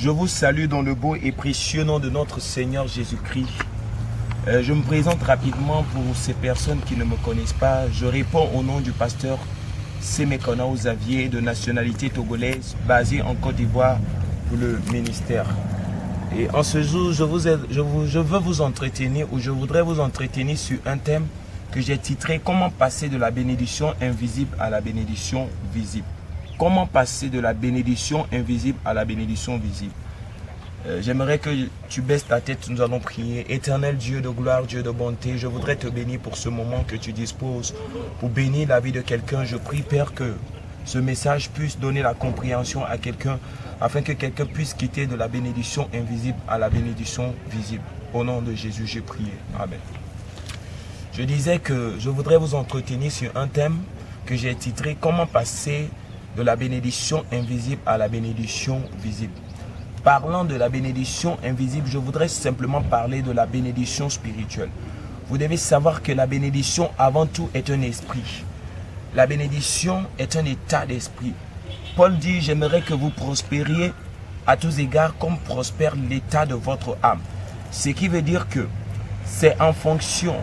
Je vous salue dans le beau et précieux nom de notre Seigneur Jésus-Christ. Je me présente rapidement pour ces personnes qui ne me connaissent pas. Je réponds au nom du pasteur Semekona Xavier, de nationalité togolaise, basé en Côte d'Ivoire pour le ministère. Et en ce jour, je veux vous entretenir, ou je voudrais vous entretenir sur un thème que j'ai titré « Comment passer de la bénédiction invisible à la bénédiction visible ». Comment passer de la bénédiction invisible à la bénédiction visible. J'aimerais que tu baisses ta tête, nous allons prier. Éternel Dieu de gloire, Dieu de bonté, je voudrais te bénir pour ce moment que tu disposes, pour bénir la vie de quelqu'un. Je prie, Père, que ce message puisse donner la compréhension à quelqu'un, afin que quelqu'un puisse quitter de la bénédiction invisible à la bénédiction visible. Au nom de Jésus, j'ai prié. Amen. Je disais que je voudrais vous entretenir sur un thème que j'ai titré « Comment passer de la bénédiction invisible à la bénédiction visible ». Parlant de la bénédiction invisible, je voudrais simplement parler de la bénédiction spirituelle. Vous devez savoir que la bénédiction, avant tout, est un esprit. La bénédiction est un état d'esprit. Paul dit, j'aimerais que vous prospériez à tous égards comme prospère l'état de votre âme. Ce qui veut dire que c'est en fonction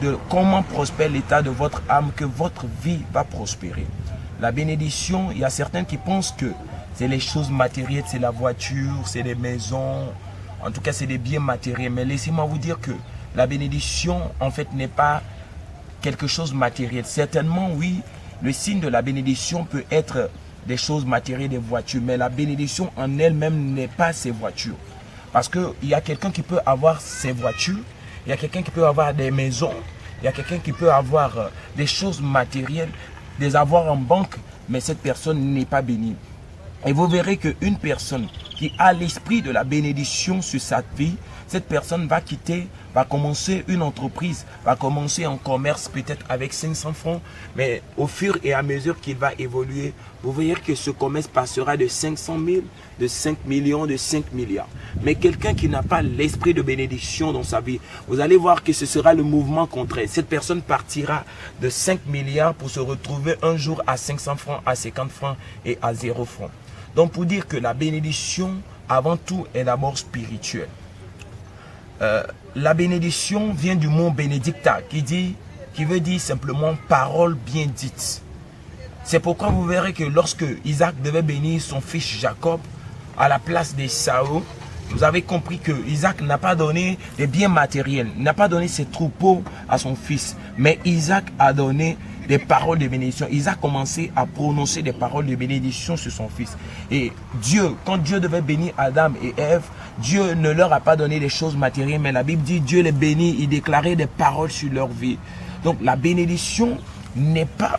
de comment prospère l'état de votre âme que votre vie va prospérer. La bénédiction, il y a certains qui pensent que c'est les choses matérielles, c'est la voiture, c'est les maisons, en tout cas c'est des biens matériels. Mais laissez-moi vous dire que la bénédiction en fait n'est pas quelque chose de matériel. Certainement oui, le signe de la bénédiction peut être des choses matérielles, des voitures, mais la bénédiction en elle-même n'est pas ces voitures. Parce qu'il y a quelqu'un qui peut avoir ces voitures, il y a quelqu'un qui peut avoir des maisons, il y a quelqu'un qui peut avoir des choses matérielles, des avoirs en banque, mais cette personne n'est pas bénie. Et vous verrez qu'une personne qui a l'esprit de la bénédiction sur sa vie, cette personne va quitter, va commencer une entreprise, va commencer un commerce peut-être avec 500 francs, mais au fur et à mesure qu'il va évoluer, vous verrez que ce commerce passera de 500 000, de 5 millions, de 5 milliards. Mais quelqu'un qui n'a pas l'esprit de bénédiction dans sa vie, vous allez voir que ce sera le mouvement contraire. Cette personne partira de 5 milliards pour se retrouver un jour à 500 francs, à 50 francs et à 0 francs. Donc pour dire que la bénédiction, avant tout, est d'abord spirituelle. La bénédiction vient du mot bénédicta, qui veut dire simplement parole bien dite. C'est pourquoi vous verrez que lorsque Isaac devait bénir son fils Jacob à la place d'Ésaü, vous avez compris que Isaac n'a pas donné des biens matériels, n'a pas donné ses troupeaux à son fils, mais Isaac a donné des paroles de bénédiction. Isaac a commencé à prononcer des paroles de bénédiction sur son fils. Et Dieu, quand Dieu devait bénir Adam et Ève, Dieu ne leur a pas donné des choses matérielles, mais la Bible dit Dieu les bénit, il déclarait des paroles sur leur vie. Donc la bénédiction n'est pas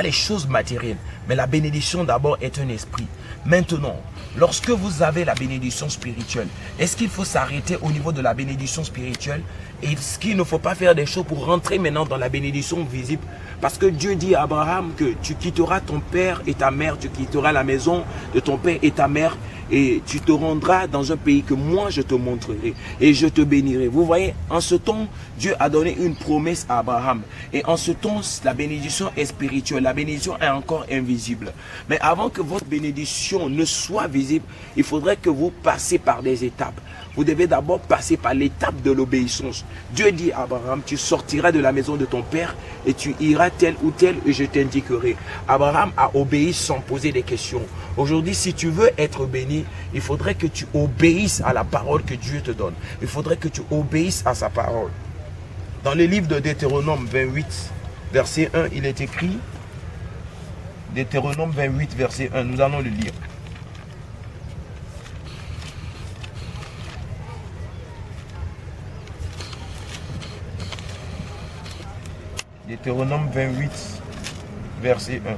les choses matérielles, mais la bénédiction d'abord est un esprit. Maintenant, lorsque vous avez la bénédiction spirituelle, est-ce qu'il faut s'arrêter au niveau de la bénédiction spirituelle? Est-ce qu'il ne faut pas faire des choses pour rentrer maintenant dans la bénédiction visible? Parce que Dieu dit à Abraham que tu quitteras ton père et ta mère, tu quitteras la maison de ton père et ta mère, et tu te rendras dans un pays que moi je te montrerai et je te bénirai. Vous voyez, en ce temps, Dieu a donné une promesse à Abraham. Et en ce temps, la bénédiction est spirituelle, la bénédiction est encore invisible. Mais avant que votre bénédiction ne soit visible, il faudrait que vous passiez par des étapes. Vous devez d'abord passer par l'étape de l'obéissance. Dieu dit à Abraham, tu sortiras de la maison de ton père et tu iras tel ou tel et je t'indiquerai. Abraham a obéi sans poser des questions. Aujourd'hui, si tu veux être béni, il faudrait que tu obéisses à la parole que Dieu te donne. Il faudrait que tu obéisses à sa parole. Dans le livre de Deutéronome 28, verset 1, il est écrit, Deutéronome 28, verset 1, nous allons le lire. Deutéronome 28, verset 1.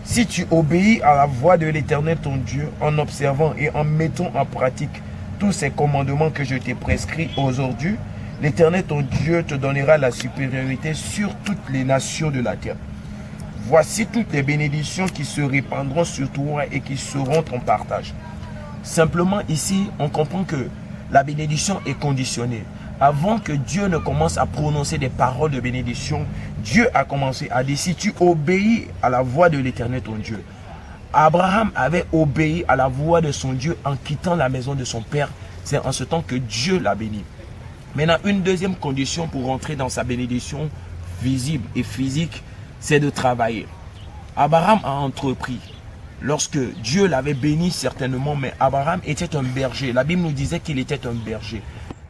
Si tu obéis à la voix de l'Éternel ton Dieu en observant et en mettant en pratique tous ces commandements que je t'ai prescrits aujourd'hui, l'Éternel ton Dieu te donnera la supériorité sur toutes les nations de la terre. Voici toutes les bénédictions qui se répandront sur toi et qui seront ton partage. Simplement ici, on comprend que la bénédiction est conditionnée. Avant que Dieu ne commence à prononcer des paroles de bénédiction, Dieu a commencé à dire, si tu obéis à la voix de l'Éternel ton Dieu, Abraham avait obéi à la voix de son Dieu en quittant la maison de son père. C'est en ce temps que Dieu l'a béni. Maintenant, une deuxième condition pour rentrer dans sa bénédiction visible et physique, c'est de travailler. Abraham a entrepris. Lorsque Dieu l'avait béni certainement, mais Abraham était un berger. La Bible nous disait qu'il était un berger.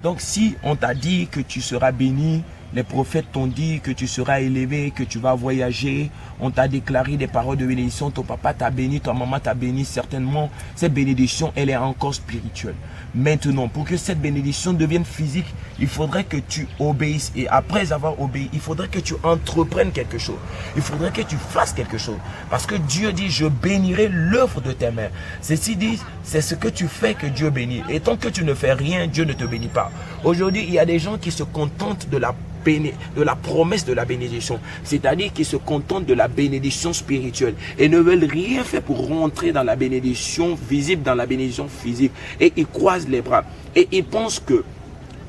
Donc si on t'a dit que tu seras béni, les prophètes t'ont dit que tu seras élevé, que tu vas voyager, on t'a déclaré des paroles de bénédiction, ton papa t'a béni, ta maman t'a béni, certainement, cette bénédiction, elle est encore spirituelle. Maintenant, pour que cette bénédiction devienne physique, il faudrait que tu obéisses. Et après avoir obéi, il faudrait que tu entreprennes quelque chose. Il faudrait que tu fasses quelque chose. Parce que Dieu dit, je bénirai l'œuvre de tes mains. Ceci dit, c'est ce que tu fais que Dieu bénit. Et tant que tu ne fais rien, Dieu ne te bénit pas. Aujourd'hui, il y a des gens qui se contentent de la promesse de la bénédiction, c'est-à-dire qu'ils se contentent de la bénédiction spirituelle et ne veulent rien faire pour rentrer dans la bénédiction visible, dans la bénédiction physique, et ils croisent les bras et ils pensent que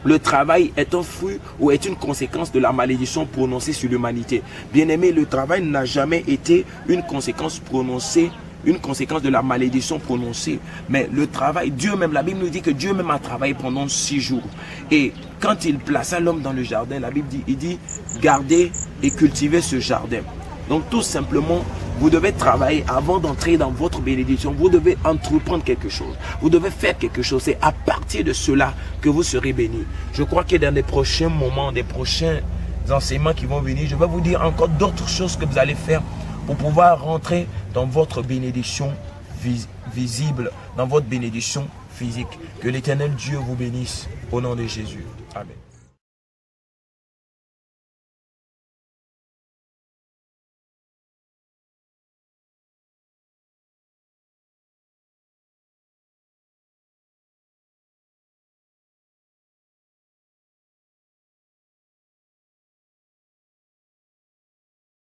le travail est un fruit ou est une conséquence de la malédiction prononcée sur l'humanité. Bien aimé, le travail n'a jamais été une conséquence prononcée, une conséquence de la malédiction prononcée. Mais le travail, Dieu même, la Bible nous dit que Dieu même a travaillé pendant 6 jours. Et quand il plaça l'homme dans le jardin, la Bible dit, il dit, gardez et cultivez ce jardin. Donc tout simplement, vous devez travailler avant d'entrer dans votre bénédiction. Vous devez entreprendre quelque chose. Vous devez faire quelque chose. C'est à partir de cela que vous serez bénis. Je crois que dans les prochains moments, des prochains enseignements qui vont venir, je vais vous dire encore d'autres choses que vous allez faire pour pouvoir rentrer dans votre bénédiction visible, dans votre bénédiction physique. Que l'Éternel Dieu vous bénisse au nom de Jésus. Amen.